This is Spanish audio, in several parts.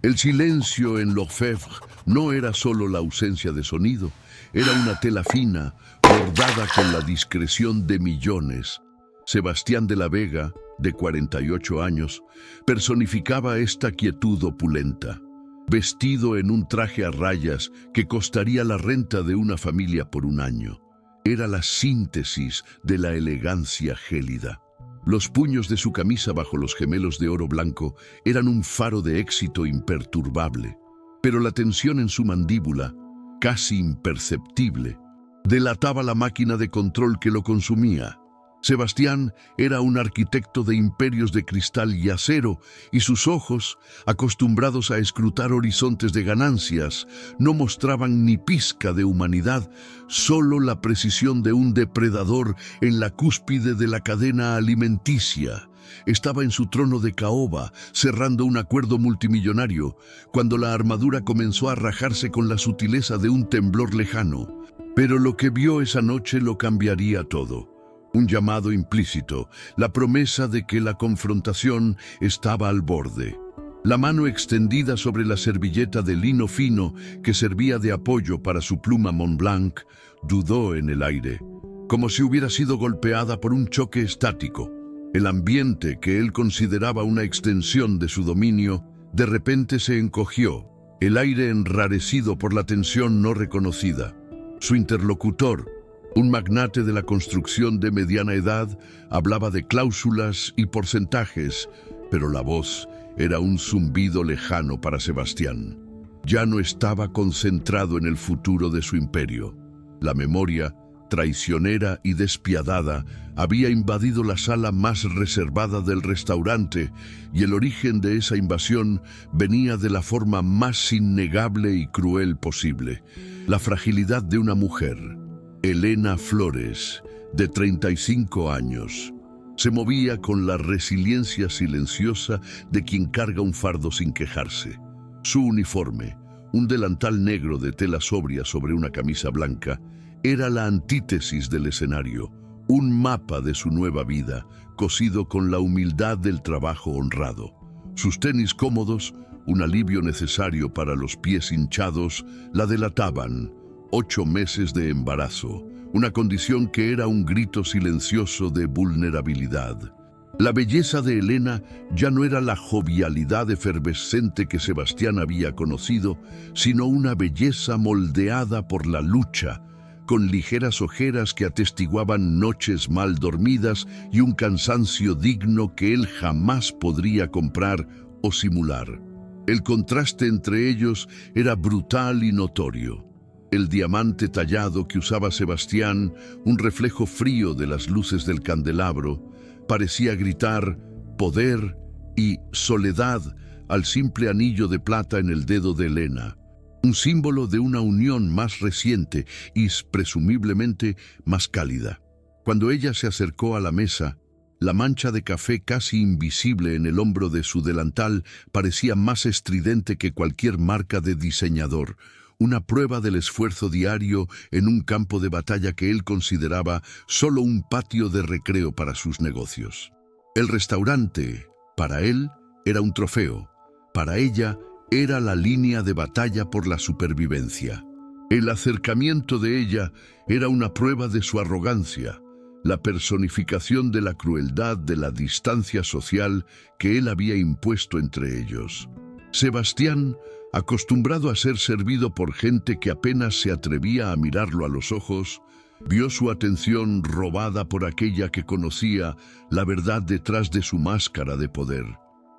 El silencio en l'Orfèvre no era solo la ausencia de sonido, era una tela fina, bordada con la discreción de millones. Sebastián de la Vega, de 48 años, personificaba esta quietud opulenta, vestido en un traje a rayas que costaría la renta de una familia por un año. Era la síntesis de la elegancia gélida. Los puños de su camisa bajo los gemelos de oro blanco eran un faro de éxito imperturbable, pero la tensión en su mandíbula, casi imperceptible, delataba la máquina de control que lo consumía. Sebastián era un arquitecto de imperios de cristal y acero, y sus ojos, acostumbrados a escrutar horizontes de ganancias, no mostraban ni pizca de humanidad, solo la precisión de un depredador en la cúspide de la cadena alimenticia. Estaba en su trono de caoba, cerrando un acuerdo multimillonario, cuando la armadura comenzó a rajarse con la sutileza de un temblor lejano. Pero lo que vio esa noche lo cambiaría todo. Un llamado implícito, la promesa de que la confrontación estaba al borde. La mano extendida sobre la servilleta de lino fino que servía de apoyo para su pluma Montblanc dudó en el aire, como si hubiera sido golpeada por un choque estático. El ambiente, que él consideraba una extensión de su dominio, de repente se encogió, el aire enrarecido por la tensión no reconocida. Su interlocutor, un magnate de la construcción de mediana edad, hablaba de cláusulas y porcentajes, pero la voz era un zumbido lejano para Sebastián. Ya no estaba concentrado en el futuro de su imperio. La memoria, traicionera y despiadada, había invadido la sala más reservada del restaurante, y el origen de esa invasión venía de la forma más innegable y cruel posible: la fragilidad de una mujer. Elena Flores, de 35 años, se movía con la resiliencia silenciosa de quien carga un fardo sin quejarse. Su uniforme, un delantal negro de tela sobria sobre una camisa blanca, era la antítesis del escenario, un mapa de su nueva vida, cosido con la humildad del trabajo honrado. Sus tenis cómodos, un alivio necesario para los pies hinchados, la delataban. 8 meses de embarazo, una condición que era un grito silencioso de vulnerabilidad. La belleza de Elena ya no era la jovialidad efervescente que Sebastián había conocido, sino una belleza moldeada por la lucha, con ligeras ojeras que atestiguaban noches mal dormidas y un cansancio digno que él jamás podría comprar o simular. El contraste entre ellos era brutal y notorio. El diamante tallado que usaba Sebastián, un reflejo frío de las luces del candelabro, parecía gritar poder y soledad al simple anillo de plata en el dedo de Elena, un símbolo de una unión más reciente y presumiblemente más cálida. Cuando ella se acercó a la mesa, la mancha de café casi invisible en el hombro de su delantal parecía más estridente que cualquier marca de diseñador, una prueba del esfuerzo diario en un campo de batalla que él consideraba solo un patio de recreo para sus negocios. El restaurante, para él, era un trofeo. Para ella, era la línea de batalla por la supervivencia. El acercamiento de ella era una prueba de su arrogancia, la personificación de la crueldad de la distancia social que él había impuesto entre ellos. Sebastián, acostumbrado a ser servido por gente que apenas se atrevía a mirarlo a los ojos, vio su atención robada por aquella que conocía la verdad detrás de su máscara de poder.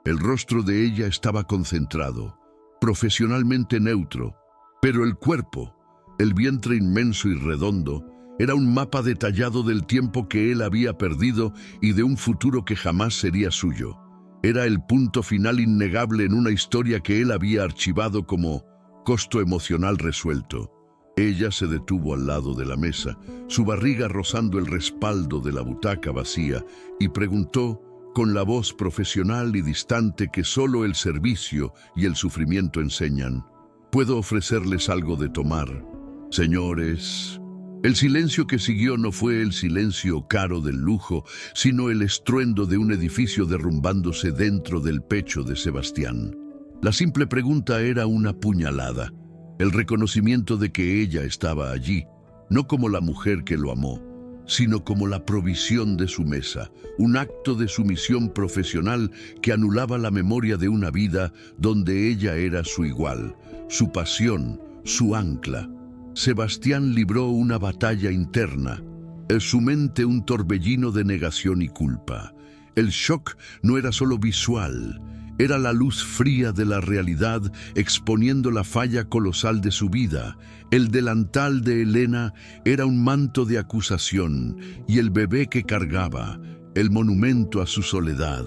El rostro de ella estaba concentrado, profesionalmente neutro, pero el cuerpo, el vientre inmenso y redondo, era un mapa detallado del tiempo que él había perdido y de un futuro que jamás sería suyo. Era el punto final innegable en una historia que él había archivado como costo emocional resuelto. Ella se detuvo al lado de la mesa, su barriga rozando el respaldo de la butaca vacía, y preguntó, con la voz profesional y distante que solo el servicio y el sufrimiento enseñan: ¿puedo ofrecerles algo de tomar, señores? El silencio que siguió no fue el silencio caro del lujo, sino el estruendo de un edificio derrumbándose dentro del pecho de Sebastián. La simple pregunta era una puñalada, el reconocimiento de que ella estaba allí, no como la mujer que lo amó, sino como la provisión de su mesa, un acto de sumisión profesional que anulaba la memoria de una vida donde ella era su igual, su pasión, su ancla. Sebastián libró una batalla interna, en su mente un torbellino de negación y culpa. El shock no era solo visual, era la luz fría de la realidad exponiendo la falla colosal de su vida. El delantal de Elena era un manto de acusación y el bebé que cargaba, el monumento a su soledad.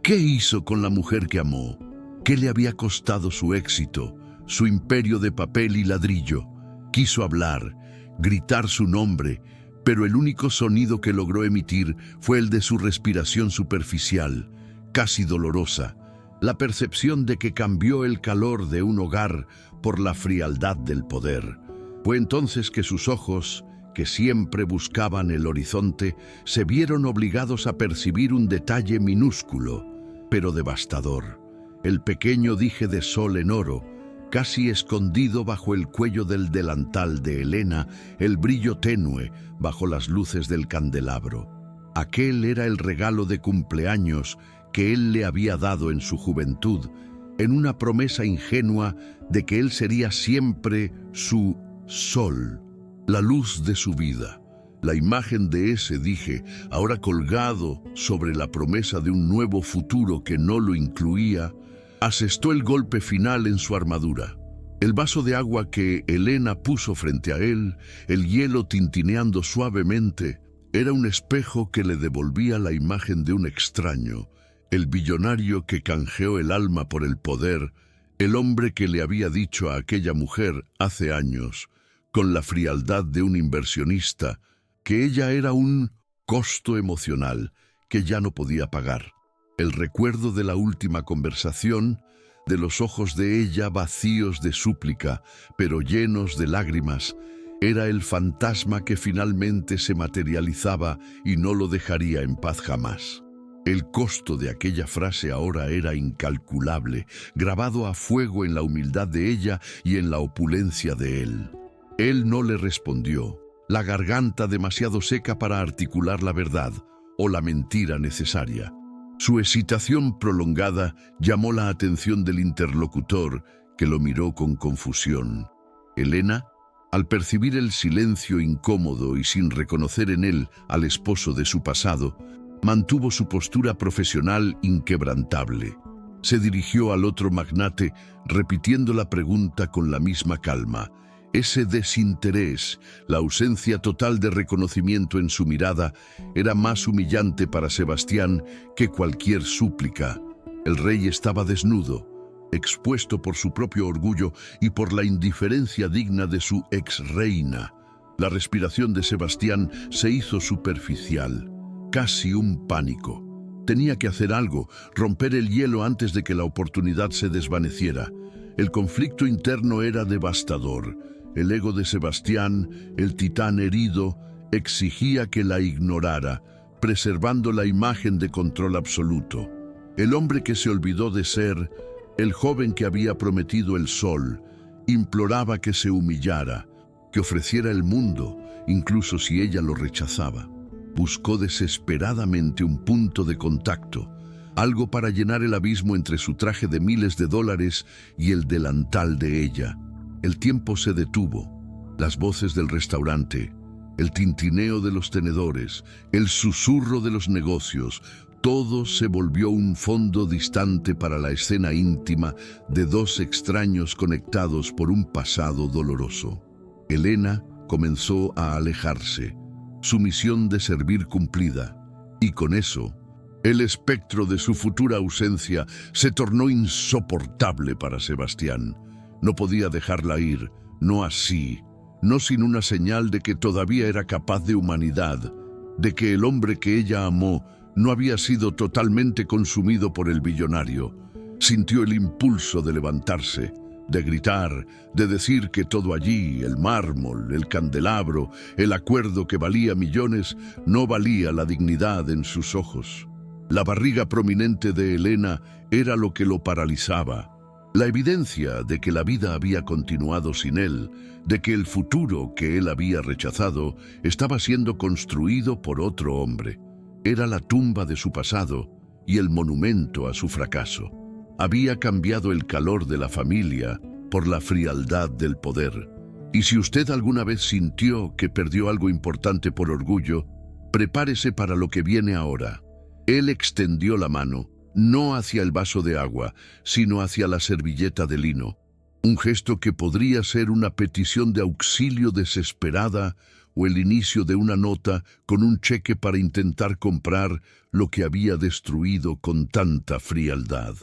¿Qué hizo con la mujer que amó? ¿Qué le había costado su éxito, su imperio de papel y ladrillo? Quiso hablar, gritar su nombre, pero el único sonido que logró emitir fue el de su respiración superficial, casi dolorosa, la percepción de que cambió el calor de un hogar por la frialdad del poder. Fue entonces que sus ojos, que siempre buscaban el horizonte, se vieron obligados a percibir un detalle minúsculo, pero devastador. El pequeño dije de sol en oro, casi escondido bajo el cuello del delantal de Elena, el brillo tenue bajo las luces del candelabro. Aquel era el regalo de cumpleaños que él le había dado en su juventud, en una promesa ingenua de que él sería siempre su sol, la luz de su vida. La imagen de ese dije, ahora colgado sobre la promesa de un nuevo futuro que no lo incluía, asestó el golpe final en su armadura. El vaso de agua que Elena puso frente a él, el hielo tintineando suavemente, era un espejo que le devolvía la imagen de un extraño, el billonario que canjeó el alma por el poder, el hombre que le había dicho a aquella mujer hace años, con la frialdad de un inversionista, que ella era un costo emocional que ya no podía pagar. El recuerdo de la última conversación, de los ojos de ella vacíos de súplica, pero llenos de lágrimas, era el fantasma que finalmente se materializaba y no lo dejaría en paz jamás. El costo de aquella frase ahora era incalculable, grabado a fuego en la humildad de ella y en la opulencia de él. Él no le respondió, la garganta demasiado seca para articular la verdad o la mentira necesaria. Su excitación prolongada llamó la atención del interlocutor, que lo miró con confusión. Elena, al percibir el silencio incómodo y sin reconocer en él al esposo de su pasado, mantuvo su postura profesional inquebrantable. Se dirigió al otro magnate, repitiendo la pregunta con la misma calma. Ese desinterés, la ausencia total de reconocimiento en su mirada, era más humillante para Sebastián que cualquier súplica. El rey estaba desnudo, expuesto por su propio orgullo y por la indiferencia digna de su ex-reina. La respiración de Sebastián se hizo superficial, casi un pánico. Tenía que hacer algo, romper el hielo antes de que la oportunidad se desvaneciera. El conflicto interno era devastador. El ego de Sebastián, el titán herido, exigía que la ignorara, preservando la imagen de control absoluto. El hombre que se olvidó de ser, el joven que había prometido el sol, imploraba que se humillara, que ofreciera el mundo, incluso si ella lo rechazaba. Buscó desesperadamente un punto de contacto, algo para llenar el abismo entre su traje de miles de dólares y el delantal de ella. El tiempo se detuvo. Las voces del restaurante, el tintineo de los tenedores, el susurro de los negocios, todo se volvió un fondo distante para la escena íntima de dos extraños conectados por un pasado doloroso. Elena comenzó a alejarse, su misión de servir cumplida, y con eso, el espectro de su futura ausencia se tornó insoportable para Sebastián. No podía dejarla ir, no así, no sin una señal de que todavía era capaz de humanidad, de que el hombre que ella amó no había sido totalmente consumido por el billonario. Sintió el impulso de levantarse, de gritar, de decir que todo allí, el mármol, el candelabro, el acuerdo que valía millones, no valía la dignidad en sus ojos. La barriga prominente de Elena era lo que lo paralizaba. La evidencia de que la vida había continuado sin él, de que el futuro que él había rechazado estaba siendo construido por otro hombre. Era la tumba de su pasado y el monumento a su fracaso. Había cambiado el calor de la familia por la frialdad del poder. Y si usted alguna vez sintió que perdió algo importante por orgullo, prepárese para lo que viene ahora. Él extendió la mano, no hacia el vaso de agua, sino hacia la servilleta de lino. Un gesto que podría ser una petición de auxilio desesperada o el inicio de una nota con un cheque para intentar comprar lo que había destruido con tanta frialdad.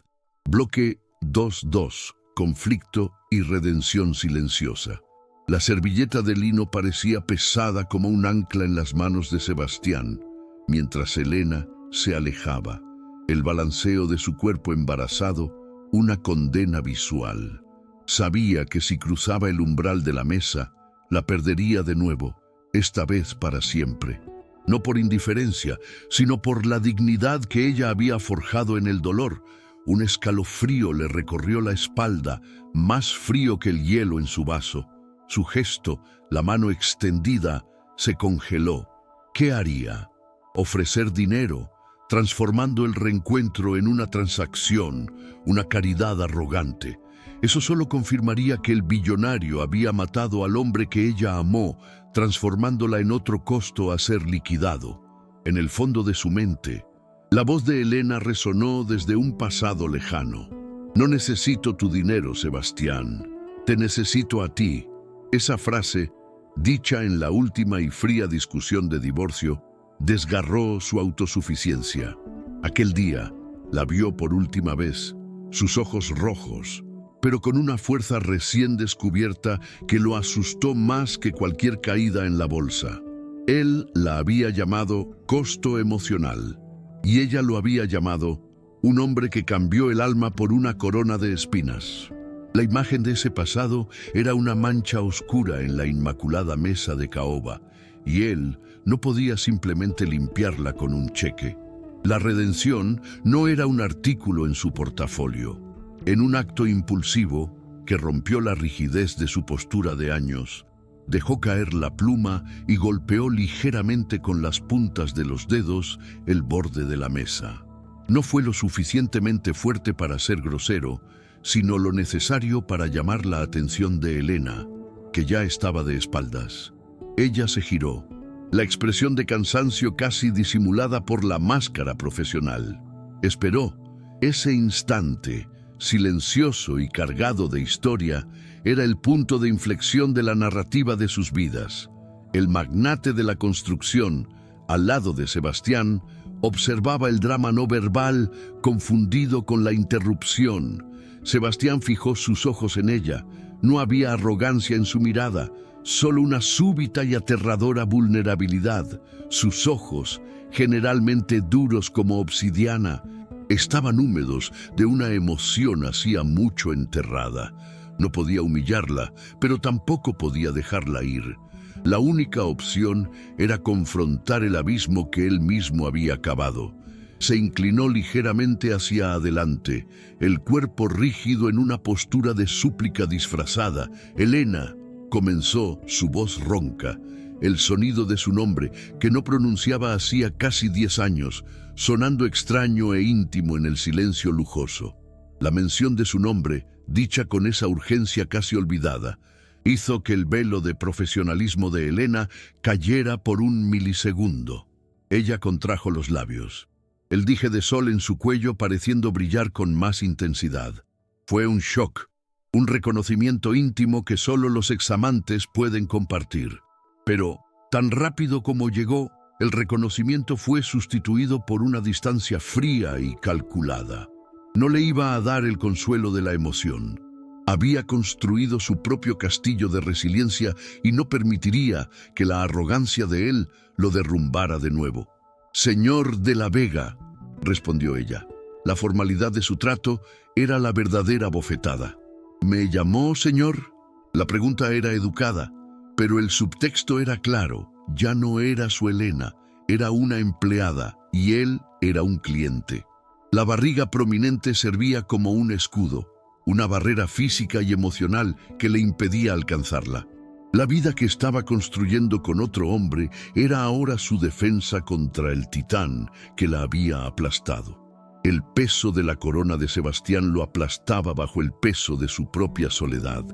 Bloque 2.2. Conflicto y redención silenciosa. La servilleta de lino parecía pesada como un ancla en las manos de Sebastián, mientras Elena se alejaba. El balanceo de su cuerpo embarazado, una condena visual. Sabía que si cruzaba el umbral de la mesa, la perdería de nuevo, esta vez para siempre. No por indiferencia, sino por la dignidad que ella había forjado en el dolor. Un escalofrío le recorrió la espalda, más frío que el hielo en su vaso. Su gesto, la mano extendida, se congeló. ¿Qué haría? ¿Ofrecer dinero, transformando el reencuentro en una transacción, una caridad arrogante? Eso solo confirmaría que el billonario había matado al hombre que ella amó, transformándola en otro costo a ser liquidado. En el fondo de su mente, la voz de Elena resonó desde un pasado lejano. No necesito tu dinero, Sebastián. Te necesito a ti. Esa frase, dicha en la última y fría discusión de divorcio, desgarró su autosuficiencia. Aquel día, la vio por última vez, sus ojos rojos, pero con una fuerza recién descubierta que lo asustó más que cualquier caída en la bolsa. Él la había llamado costo emocional, y ella lo había llamado un hombre que cambió el alma por una corona de espinas. La imagen de ese pasado era una mancha oscura en la inmaculada mesa de caoba, y él no podía simplemente limpiarla con un cheque. La redención no era un artículo en su portafolio. En un acto impulsivo que rompió la rigidez de su postura de años, dejó caer la pluma y golpeó ligeramente con las puntas de los dedos el borde de la mesa. No fue lo suficientemente fuerte para ser grosero, sino lo necesario para llamar la atención de Elena, que ya estaba de espaldas. Ella se giró, la expresión de cansancio casi disimulada por la máscara profesional. Esperó. Ese instante, silencioso y cargado de historia, era el punto de inflexión de la narrativa de sus vidas. El magnate de la construcción, al lado de Sebastián, observaba el drama no verbal, confundido con la interrupción. Sebastián fijó sus ojos en ella. No había arrogancia en su mirada, solo una súbita y aterradora vulnerabilidad. Sus ojos, generalmente duros como obsidiana, estaban húmedos de una emoción hacía mucho enterrada. No podía humillarla, pero tampoco podía dejarla ir. La única opción era confrontar el abismo que él mismo había cavado. Se inclinó ligeramente hacia adelante, el cuerpo rígido en una postura de súplica disfrazada. Elena, comenzó, su voz ronca, el sonido de su nombre, que no pronunciaba hacía casi 10 años, sonando extraño e íntimo en el silencio lujoso. La mención de su nombre, dicha con esa urgencia casi olvidada, hizo que el velo de profesionalismo de Elena cayera por un milisegundo. Ella contrajo los labios, el dije de sol en su cuello pareciendo brillar con más intensidad. Fue un shock, un reconocimiento íntimo que solo los examantes pueden compartir. Pero, tan rápido como llegó, el reconocimiento fue sustituido por una distancia fría y calculada. No le iba a dar el consuelo de la emoción. Había construido su propio castillo de resiliencia y no permitiría que la arrogancia de él lo derrumbara de nuevo. «Señor de la Vega», respondió ella. La formalidad de su trato era la verdadera bofetada. «¿Me llamó, señor?» La pregunta era educada, pero el subtexto era claro. Ya no era su Elena, era una empleada y él era un cliente. La barriga prominente servía como un escudo. una barrera física y emocional que le impedía alcanzarla. La vida que estaba construyendo con otro hombre era ahora su defensa contra el titán que la había aplastado. El peso de la corona de Sebastián lo aplastaba bajo el peso de su propia soledad.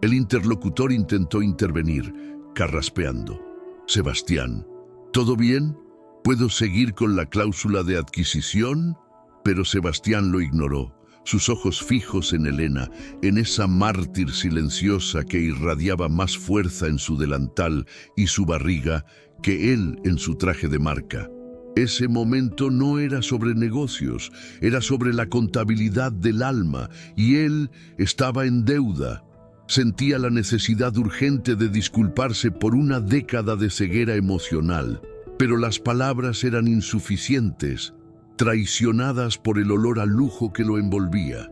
El interlocutor intentó intervenir, carraspeando. «Sebastián, ¿todo bien? ¿Puedo seguir con la cláusula de adquisición?» Pero Sebastián lo ignoró, sus ojos fijos en Helena, en esa mártir silenciosa que irradiaba más fuerza en su delantal y su barriga que él en su traje de marca. Ese momento no era sobre negocios, era sobre la contabilidad del alma, y él estaba en deuda. Sentía la necesidad urgente de disculparse por una década de ceguera emocional, pero las palabras eran insuficientes, traicionadas por el olor a lujo que lo envolvía.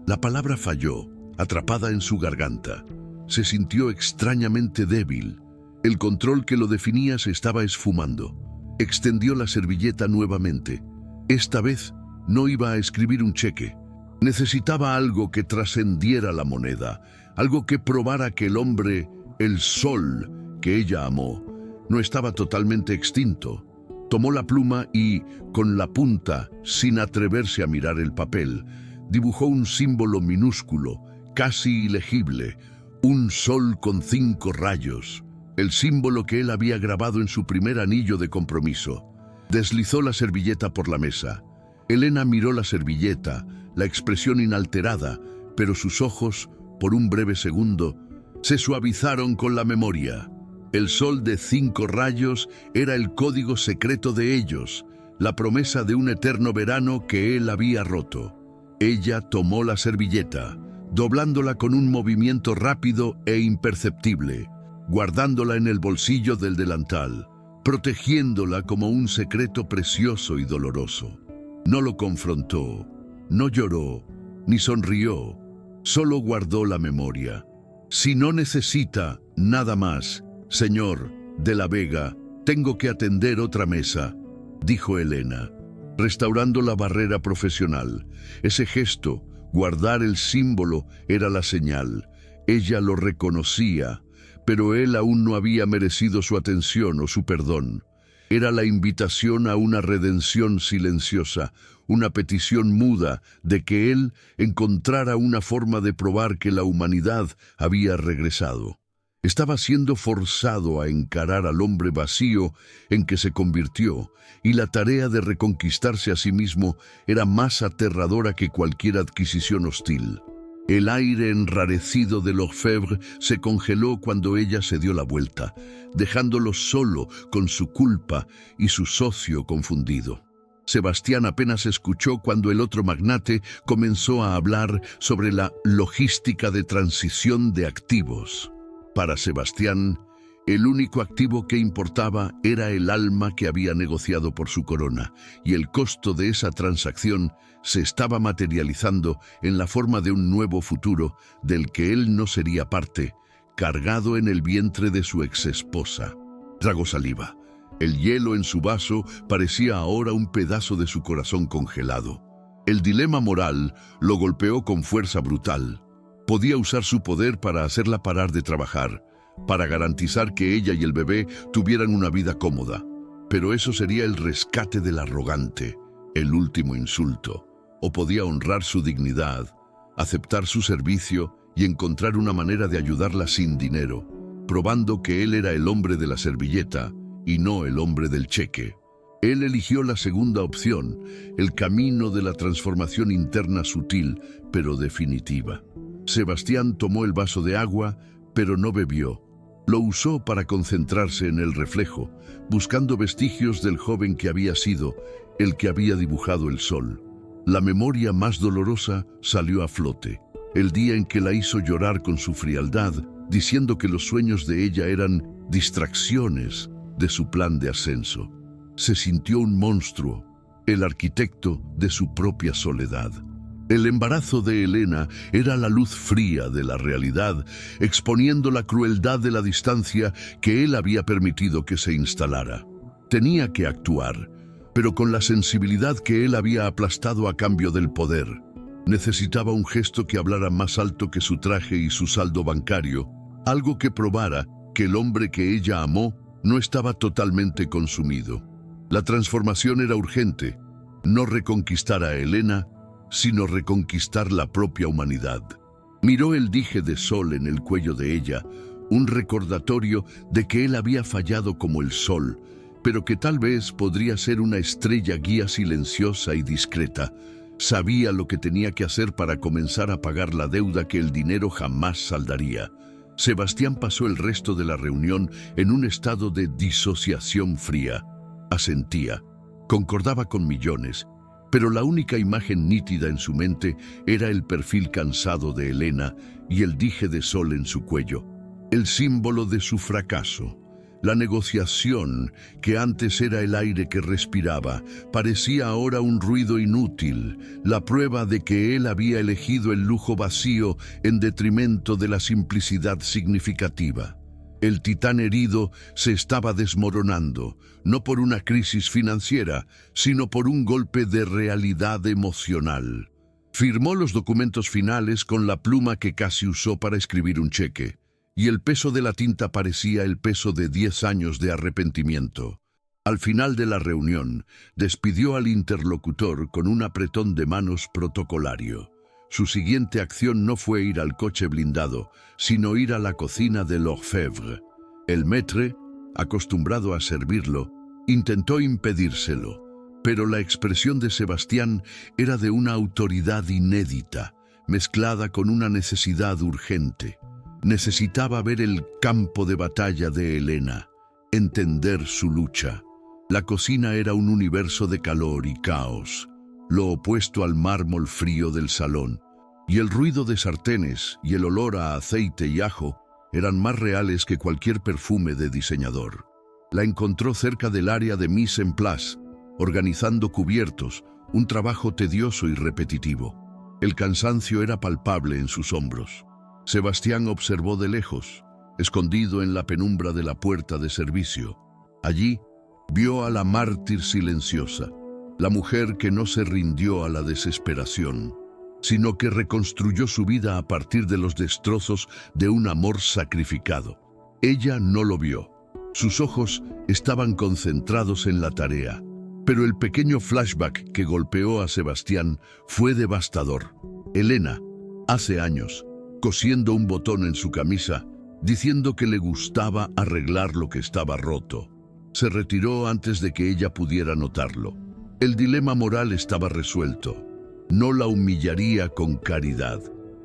La palabra falló, atrapada en su garganta. Se sintió extrañamente débil. El control que lo definía se estaba esfumando. Extendió la servilleta nuevamente. Esta vez no iba a escribir un cheque. Necesitaba algo que trascendiera la moneda, algo que probara que el hombre, el sol que ella amó, no estaba totalmente extinto. Tomó la pluma y, con la punta, sin atreverse a mirar el papel, dibujó un símbolo minúsculo, casi ilegible, un sol con 5 rayos, el símbolo que él había grabado en su primer anillo de compromiso. Deslizó la servilleta por la mesa. Helena miró la servilleta, la expresión inalterada, pero sus ojos, por un breve segundo, se suavizaron con la memoria. El sol de 5 rayos era el código secreto de ellos, la promesa de un eterno verano que él había roto. Ella tomó la servilleta, doblándola con un movimiento rápido e imperceptible, guardándola en el bolsillo del delantal, protegiéndola como un secreto precioso y doloroso. No lo confrontó, no lloró, ni sonrió, solo guardó la memoria. «Si no necesita nada más, señor de la Vega, tengo que atender otra mesa», dijo Helena, restaurando la barrera profesional. Ese gesto, guardar el símbolo, era la señal. Ella lo reconocía, pero él aún no había merecido su atención o su perdón. Era la invitación a una redención silenciosa, una petición muda de que él encontrara una forma de probar que la humanidad había regresado. Estaba siendo forzado a encarar al hombre vacío en que se convirtió, y la tarea de reconquistarse a sí mismo era más aterradora que cualquier adquisición hostil. El aire enrarecido de Lefebvre se congeló cuando ella se dio la vuelta, dejándolo solo con su culpa y su socio confundido. Sebastián apenas escuchó cuando el otro magnate comenzó a hablar sobre la logística de transición de activos. Para Sebastián, el único activo que importaba era el alma que había negociado por su corona, y el costo de esa transacción se estaba materializando en la forma de un nuevo futuro del que él no sería parte, cargado en el vientre de su exesposa. Tragó saliva. El hielo en su vaso parecía ahora un pedazo de su corazón congelado. El dilema moral lo golpeó con fuerza brutal. Podía usar su poder para hacerla parar de trabajar, para garantizar que ella y el bebé tuvieran una vida cómoda. Pero eso sería el rescate del arrogante, el último insulto. O podía honrar su dignidad, aceptar su servicio y encontrar una manera de ayudarla sin dinero, probando que él era el hombre de la servilleta y no el hombre del cheque. Él eligió la segunda opción, el camino de la transformación interna sutil, pero definitiva. Sebastián tomó el vaso de agua, pero no bebió. Lo usó para concentrarse en el reflejo, buscando vestigios del joven que había sido, el que había dibujado el sol. La memoria más dolorosa salió a flote, el día en que la hizo llorar con su frialdad, diciendo que los sueños de ella eran distracciones de su plan de ascenso. Se sintió un monstruo, el arquitecto de su propia soledad. El embarazo de Helena era la luz fría de la realidad, exponiendo la crueldad de la distancia que él había permitido que se instalara. Tenía que actuar, pero con la sensibilidad que él había aplastado a cambio del poder. Necesitaba un gesto que hablara más alto que su traje y su saldo bancario, algo que probara que el hombre que ella amó no estaba totalmente consumido. La transformación era urgente, no reconquistar a Elena, sino reconquistar la propia humanidad. Miró el dije de sol en el cuello de ella, un recordatorio de que él había fallado como el sol, pero que tal vez podría ser una estrella guía silenciosa y discreta. Sabía lo que tenía que hacer para comenzar a pagar la deuda que el dinero jamás saldaría. Sebastián pasó el resto de la reunión en un estado de disociación fría. Asentía, concordaba con millones, pero la única imagen nítida en su mente era el perfil cansado de Elena y el dije de sol en su cuello, el símbolo de su fracaso. La negociación, que antes era el aire que respiraba, parecía ahora un ruido inútil, la prueba de que él había elegido el lujo vacío en detrimento de la simplicidad significativa. El titán herido se estaba desmoronando, no por una crisis financiera, sino por un golpe de realidad emocional. Firmó los documentos finales con la pluma que casi usó para escribir un cheque, y el peso de la tinta parecía el peso de 10 años de arrepentimiento. Al final de la reunión, despidió al interlocutor con un apretón de manos protocolario. Su siguiente acción no fue ir al coche blindado, sino ir a la cocina de l'Orfèvre. El maître, acostumbrado a servirlo, intentó impedírselo, pero la expresión de Sebastián era de una autoridad inédita, mezclada con una necesidad urgente. Necesitaba ver el campo de batalla de Elena, entender su lucha. La cocina era un universo de calor y caos, lo opuesto al mármol frío del salón, y el ruido de sartenes y el olor a aceite y ajo eran más reales que cualquier perfume de diseñador. La encontró cerca del área de mise en place, organizando cubiertos, un trabajo tedioso y repetitivo. El cansancio era palpable en sus hombros. Sebastián observó de lejos, escondido en la penumbra de la puerta de servicio. Allí vio a la mártir silenciosa, la mujer que no se rindió a la desesperación, sino que reconstruyó su vida a partir de los destrozos de un amor sacrificado. Ella no lo vio. Sus ojos estaban concentrados en la tarea, pero el pequeño flashback que golpeó a Sebastián fue devastador. Elena, hace años, cosiendo un botón en su camisa, diciendo que le gustaba arreglar lo que estaba roto. Se retiró antes de que ella pudiera notarlo. El dilema moral estaba resuelto. No la humillaría con caridad,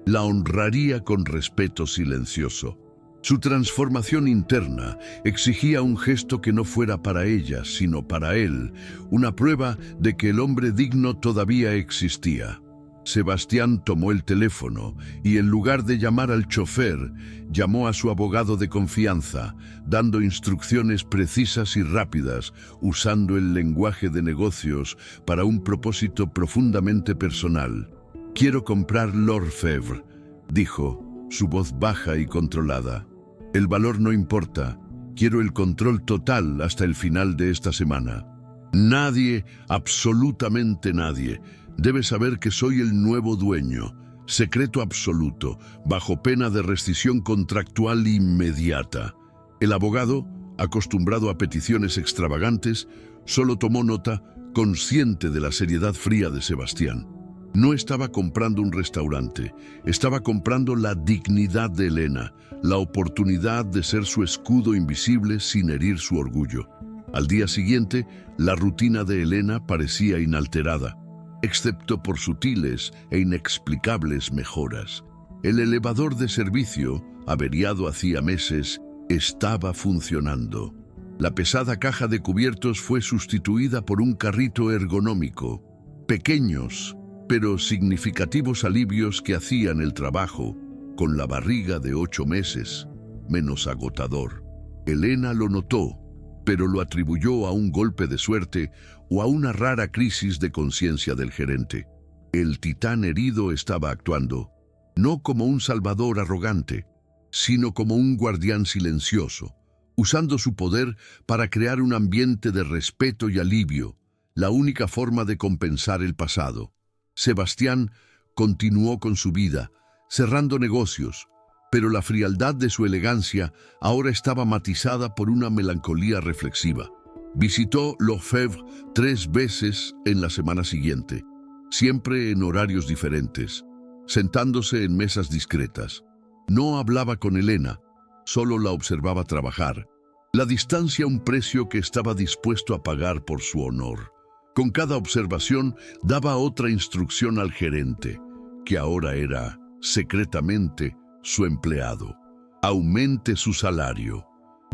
la honraría con respeto silencioso. Su transformación interna exigía un gesto que no fuera para ella, sino para él, una prueba de que el hombre digno todavía existía. Sebastián tomó el teléfono y en lugar de llamar al chofer, llamó a su abogado de confianza, dando instrucciones precisas y rápidas, usando el lenguaje de negocios para un propósito profundamente personal. «Quiero comprar l'Orfèvre», dijo, su voz baja y controlada. «El valor no importa, quiero el control total hasta el final de esta semana. Nadie, absolutamente nadie, debe saber que soy el nuevo dueño, secreto absoluto, bajo pena de rescisión contractual inmediata». El abogado, acostumbrado a peticiones extravagantes, solo tomó nota, consciente de la seriedad fría de Sebastián. No estaba comprando un restaurante, estaba comprando la dignidad de Elena, la oportunidad de ser su escudo invisible sin herir su orgullo. Al día siguiente, la rutina de Elena parecía inalterada, excepto por sutiles e inexplicables mejoras. El elevador de servicio, averiado hacía meses, estaba funcionando. La pesada caja de cubiertos fue sustituida por un carrito ergonómico. Pequeños, pero significativos alivios que hacían el trabajo, con la barriga de 8 meses, menos agotador. Elena lo notó, pero lo atribuyó a un golpe de suerte o a una rara crisis de conciencia del gerente. El titán herido estaba actuando, no como un salvador arrogante, sino como un guardián silencioso, usando su poder para crear un ambiente de respeto y alivio, la única forma de compensar el pasado. Sebastián continuó con su vida, cerrando negocios, pero la frialdad de su elegancia ahora estaba matizada por una melancolía reflexiva. Visitó Lefebvre 3 veces en la semana siguiente, siempre en horarios diferentes, sentándose en mesas discretas. No hablaba con Helena, solo la observaba trabajar. La distancia, un precio que estaba dispuesto a pagar por su honor. Con cada observación daba otra instrucción al gerente, que ahora era, secretamente, su empleado. Aumente su salario,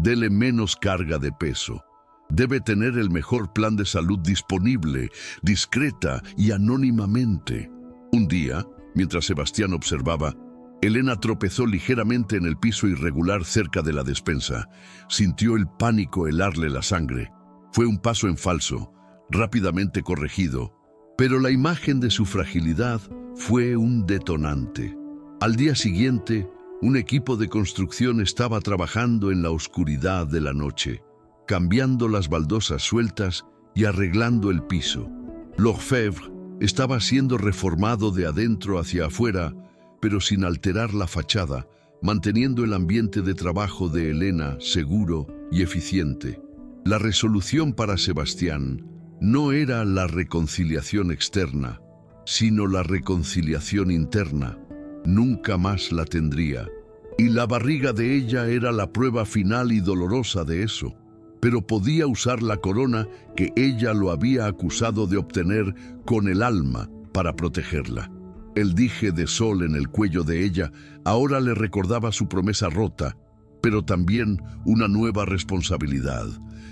dele menos carga de peso. Debe tener el mejor plan de salud disponible, discreta y anónimamente. Un día, mientras Sebastián observaba, Helena tropezó ligeramente en el piso irregular cerca de la despensa. Sintió el pánico helarle la sangre. Fue un paso en falso, rápidamente corregido, pero la imagen de su fragilidad fue un detonante. Al día siguiente, un equipo de construcción estaba trabajando en la oscuridad de la noche, cambiando las baldosas sueltas y arreglando el piso. Lefebvre estaba siendo reformado de adentro hacia afuera, pero sin alterar la fachada, manteniendo el ambiente de trabajo de Helena seguro y eficiente. La resolución para Sebastián no era la reconciliación externa, sino la reconciliación interna. Nunca más la tendría. Y la barriga de ella era la prueba final y dolorosa de eso. Pero podía usar la corona que ella lo había acusado de obtener con el alma para protegerla. El dije de sol en el cuello de ella ahora le recordaba su promesa rota, pero también una nueva responsabilidad.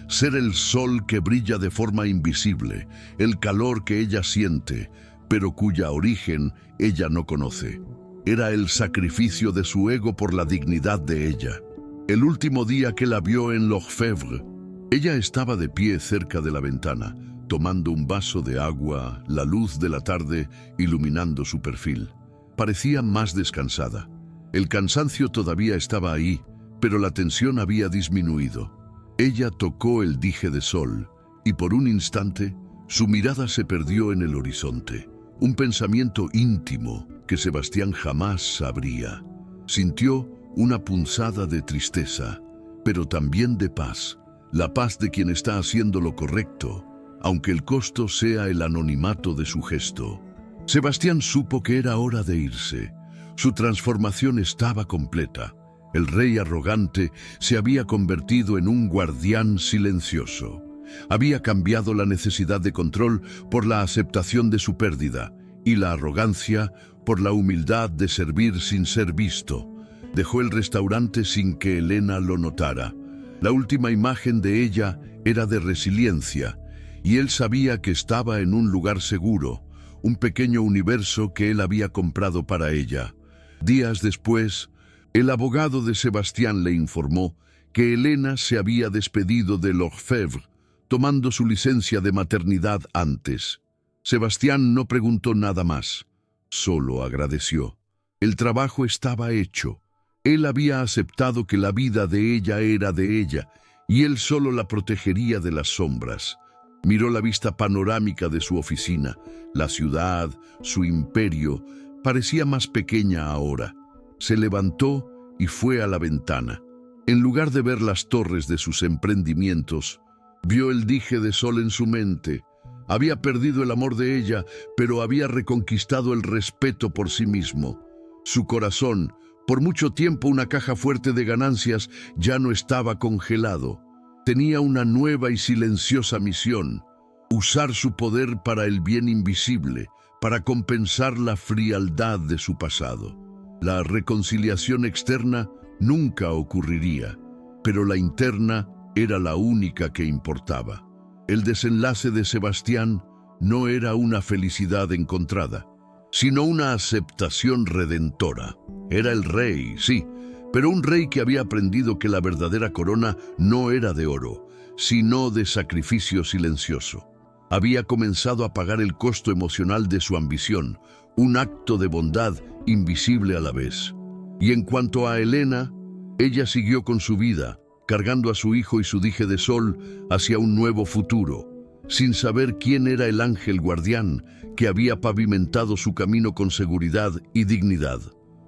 Ser el sol que brilla de forma invisible, el calor que ella siente, pero cuya origen ella no conoce. Era el sacrificio de su ego por la dignidad de ella. El último día que la vio en Lefebvre, ella estaba de pie cerca de la ventana, tomando un vaso de agua, la luz de la tarde iluminando su perfil. Parecía más descansada. El cansancio todavía estaba ahí, pero la tensión había disminuido. Ella tocó el dije de sol, y por un instante, su mirada se perdió en el horizonte. Un pensamiento íntimo que Sebastián jamás sabría. Sintió una punzada de tristeza, pero también de paz. La paz de quien está haciendo lo correcto, aunque el costo sea el anonimato de su gesto. Sebastián supo que era hora de irse. Su transformación estaba completa. El rey arrogante se había convertido en un guardián silencioso. Había cambiado la necesidad de control por la aceptación de su pérdida y la arrogancia por la humildad de servir sin ser visto. Dejó el restaurante sin que Helena lo notara. La última imagen de ella era de resiliencia, y él sabía que estaba en un lugar seguro, un pequeño universo que él había comprado para ella. Días después, el abogado de Sebastián le informó que Helena se había despedido de Lefebvre, tomando su licencia de maternidad antes. Sebastián no preguntó nada más, solo agradeció. El trabajo estaba hecho. Él había aceptado que la vida de ella era de ella, y él solo la protegería de las sombras. Miró la vista panorámica de su oficina. La ciudad, su imperio, parecía más pequeña ahora. Se levantó y fue a la ventana. En lugar de ver las torres de sus emprendimientos, vio el dije de sol en su mente. Había perdido el amor de ella, pero había reconquistado el respeto por sí mismo. Su corazón, por mucho tiempo una caja fuerte de ganancias, ya no estaba congelado. Tenía una nueva y silenciosa misión: usar su poder para el bien invisible, para compensar la frialdad de su pasado. La reconciliación externa nunca ocurriría, pero la interna era la única que importaba. El desenlace de Sebastián no era una felicidad encontrada, sino una aceptación redentora. Era el rey, sí, pero un rey que había aprendido que la verdadera corona no era de oro, sino de sacrificio silencioso. Había comenzado a pagar el costo emocional de su ambición, un acto de bondad invisible a la vez. Y en cuanto a Helena, ella siguió con su vida, cargando a su hijo y su dije de sol hacia un nuevo futuro. sin saber quién era el ángel guardián que había pavimentado su camino con seguridad y dignidad.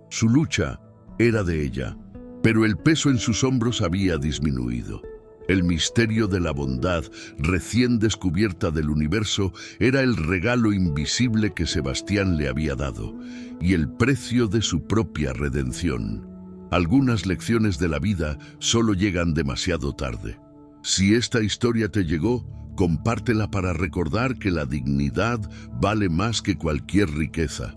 Su lucha era de ella, pero el peso en sus hombros había disminuido. El misterio de la bondad recién descubierta del universo era el regalo invisible que Sebastián le había dado y el precio de su propia redención. Algunas lecciones de la vida solo llegan demasiado tarde. Si esta historia te llegó, compártela para recordar que la dignidad vale más que cualquier riqueza.